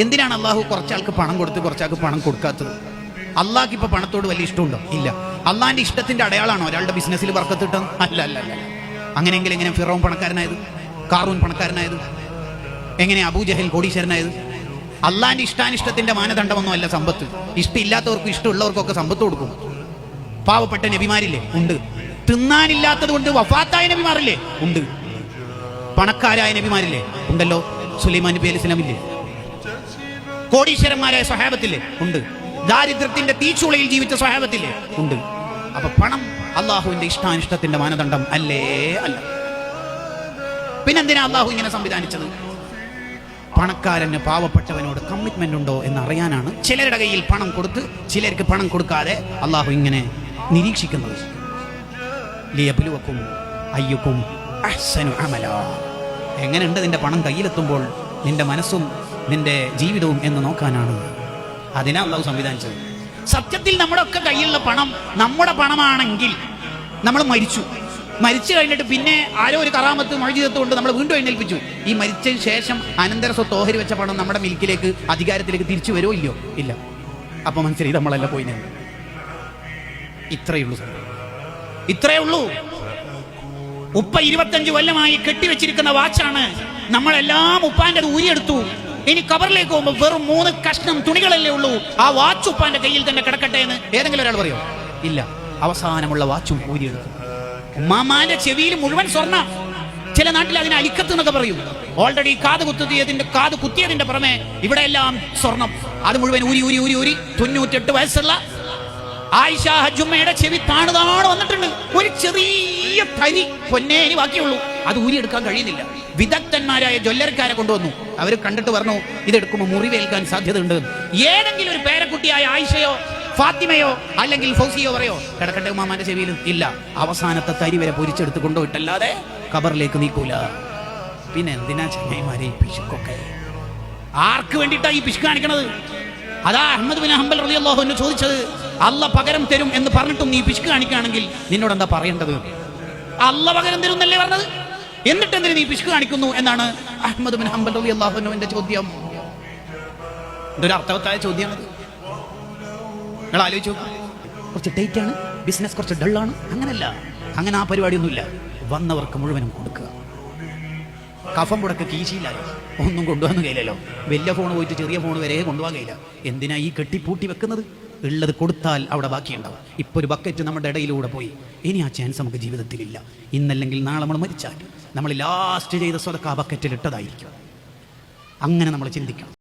എന്തിനാണ് അള്ളാഹു കുറച്ചാൾക്ക് പണം കൊടുത്ത് കുറച്ചാൾക്ക് പണം കൊടുക്കാത്തത്? അള്ളാഹ്ക്ക് ഇപ്പൊ പണത്തോട് വലിയ ഇഷ്ടമുണ്ടോ? ഇല്ല. അള്ളാഹിന്റെ ഇഷ്ടത്തിന്റെ അടയാളാണോ ഒരാളുടെ ബിസിനസ്സിൽ വർക്കത്തിട്ടത്? അല്ല അല്ല അല്ല. അങ്ങനെയെങ്കിൽ എങ്ങനെ ഫിറോൻ പണക്കാരനായത്, കാറൂൻ പണക്കാരനായത്, എങ്ങനെ അബൂജഹൽ കോടീശ്വരനായത്? അള്ളാഹിന്റെ ഇഷ്ടാനിഷ്ടത്തിന്റെ മാനദണ്ഡമൊന്നും അല്ല സമ്പത്ത്. ഇഷ്ടമില്ലാത്തവർക്കും ഇഷ്ടമുള്ളവർക്കൊക്കെ സമ്പത്ത് കൊടുക്കും. പാവപ്പെട്ട നബിമാരില്ലേ? ഉണ്ട്. തിന്നാനില്ലാത്തത് കൊണ്ട് വഫാത്തായ നബിമാരില്ലേ? ഉണ്ട്. പണക്കാരായ നബിമാരില്ലേ? ഉണ്ടല്ലോ. സുലൈമാൻ നബി അലൈഹി സ്വലാമില്ലേ? കോടീശ്വരന്മാരായ സ്വഹാബത്തില്ലേ? ഉണ്ട്. ദാരിദ്ര്യത്തിന്റെ തീച്ചുളയിൽ ജീവിച്ച സ്വഹാബത്തില്ലേ? ഉണ്ട്. അപ്പൊ പണം അള്ളാഹുവിന്റെ ഇഷ്ടാനിഷ്ടത്തിന്റെ മാനദണ്ഡം അല്ലേ? അല്ല. പിന്നെന്തിനാ അള്ളാഹു ഇങ്ങനെ സംവിധാനിച്ചത്? പണക്കാരന് പാവപ്പെട്ടവനോട് കമ്മിറ്റ്മെന്റ് ഉണ്ടോ എന്ന് അറിയാനാണ് ചിലരുടെ കയ്യിൽ പണം കൊടുത്ത് ചിലർക്ക് പണം കൊടുക്കാതെ അള്ളാഹു ഇങ്ങനെ നിരീക്ഷിക്കുന്നത്. ലിയബ്ലുവക്കും അയ്യുക്കും അഹ്സനു അമലാ. എങ്ങനെയുണ്ട് നിന്റെ പണം കയ്യിലെത്തുമ്പോൾ നിന്റെ മനസ്സും നിന്റെ ജീവിതവും എന്ന് നോക്കാനാണ്. അതിനാ അള്ളാഹു സംവിധാനിച്ചത്. സത്യത്തിൽ നമ്മുടെ ഒക്കെ കയ്യിലുള്ള പണം നമ്മുടെ പണമാണെങ്കിൽ നമ്മൾ മരിച്ചു കഴിഞ്ഞിട്ട് പിന്നെ ആരോ ഒരു കറാമത്ത് മൊഴിജിതത്ത് കൊണ്ട് നമ്മൾ വീണ്ടും എഴുന്നേൽപ്പിച്ചു. ഈ മരിച്ചതിന് ശേഷം അനന്തര സ്വത്ത് ഓഹരി വെച്ച പണം നമ്മുടെ മിൽക്കിലേക്ക് അധികാരത്തിലേക്ക് തിരിച്ചു വരുമോ ഇല്ലയോ? ഇല്ല. അപ്പൊ മനസ്സിലായി നമ്മളല്ല പോയി. ഇത്രയേ ഉള്ളൂ. ഉപ്പ 25 കൊല്ലമായി കെട്ടിവെച്ചിരിക്കുന്ന വാച്ചാണ്. നമ്മളെല്ലാം ഉപ്പാന്റെ ഊരിയെടുത്തു. ഇനി കബറിലേക്ക് പോകുമ്പോൾ വെറും 3 കഷ്ണം തുണികളല്ലേ ഉള്ളൂ. ആ വാച്ച് ഉപ്പാന്റെ കയ്യിൽ തന്നെ കിടക്കട്ടെ എന്ന് ഏതെങ്കിലും ഒരാൾ പറയോ? ഇല്ല. അവസാനമുള്ള വാച്ചും ഊരിയെടുത്തു. ഉമ്മാമാന്റെ ചെവിയിൽ മുഴുവൻ സ്വർണ്ണ. ചില നാട്ടിൽ അതിന് അലിക്കത്ത് എന്നൊക്കെ പറയും. ഓൾറെഡി കാത് കുത്തിയതിന്റെ പുറമെ ഇവിടെ എല്ലാം സ്വർണം. അത് മുഴുവൻ ഊരി 98 വയസ്സുള്ള ആയിഷ ഹജ്ജുമ്മയുടെ ചെവി താണ് വന്നിട്ടുണ്ട്. ഒരു ചെറിയ തരി പൊന്നേ ഇനി ബാക്കിയുള്ളൂ. അത് ഊരിയെടുക്കാൻ കഴിയുന്നില്ല. വിദഗ്ധന്മാരായ ജ്വല്ലറിക്കാരെ കൊണ്ടുവന്നു. അവർ കണ്ടിട്ട് പറഞ്ഞു ഇതെടുക്കുമ്പോൾ മുറിവേൽക്കാൻ സാധ്യതയുണ്ട്. ഏതെങ്കിലും ഒരു പേരക്കുട്ടിയായ ആയിഷയോ ഫാത്തിമയോ അല്ലെങ്കിൽ ഫൗസിയോ പറയോ കിടക്കട്ടെ ഉമ്മാമാന്റെ ചെവിയിൽ? ഇല്ല. അവസാനത്തെ തരി വരെ പൊരിച്ചെടുത്ത് കൊണ്ടുപോയിട്ടല്ലാതെ ഖബറിലേക്ക് നീക്കൂല. പിന്നെ എന്തിനാ ചങ്ങായിമാരെ ഈ പിശുക്കൊക്കെ? ആർക്ക് വേണ്ടിയിട്ടാ ഈ പിശുക്ക് കാണിക്കണത്? അതാ അഹ്മദ് ബിൻ ഹംബൽ റളിയല്ലാഹു അൻഹു ചോദിച്ചത്, അല്ല പകരം തരും എന്ന് പറഞ്ഞിട്ടും നീ പിശുക്ക് കാണിക്കുകയാണെങ്കിൽ നിന്നോട് എന്താ പറയേണ്ടത്? അല്ല പകരം തരും എന്നല്ലേ പറഞ്ഞത്, എന്നിട്ട് എന്തിനു നീ പിശുക്ക് കാണിക്കുന്നു എന്നാണ് അഹ്മദ് ബിൻ ഹംബൽ റളിയല്ലാഹു അൻഹുവിന്റെ ചോദ്യം. ഇതൊരു അർത്ഥവത്തായ ചോദ്യമാണത്. നിങ്ങൾ ആലോചിച്ചു. കുറച്ച് ടൈറ്റ് ആണ്, ബിസിനസ് കുറച്ച് ഡള്ളാണ്. അങ്ങനല്ല, അങ്ങനെ ആ പരിപാടിയൊന്നുമില്ല. വന്നവർക്ക് മുഴുവനും കൊടുക്കുക. കഫം മുടക്ക് കീശയില്ലായി ഒന്നും കൊണ്ടുപോകാൻ കഴിയില്ലല്ലോ. വലിയ ഫോൺ പോയിട്ട് ചെറിയ ഫോൺ വരെ കൊണ്ടുപോകാൻ കഴിയില്ല. എന്തിനാ ഈ കെട്ടിപ്പൂട്ടി വെക്കുന്നത്? ഉള്ളത് കൊടുത്താൽ അവിടെ ബാക്കിയുണ്ടാവും. ഇപ്പൊ ഒരു ബക്കറ്റ് നമ്മുടെ ഇടയിലൂടെ പോയി. ഇനി ആ ചാൻസ് നമുക്ക് ജീവിതത്തിലില്ല. ഇന്നല്ലെങ്കിൽ നാളെ നമ്മൾ മരിച്ചാൽ നമ്മൾ ലാസ്റ്റ് ചെയ്ത സ്വതക്ക ആ ബക്കറ്റിൽ ഇട്ടതായിരിക്കും. അങ്ങനെ നമ്മൾ ചിന്തിക്കണം.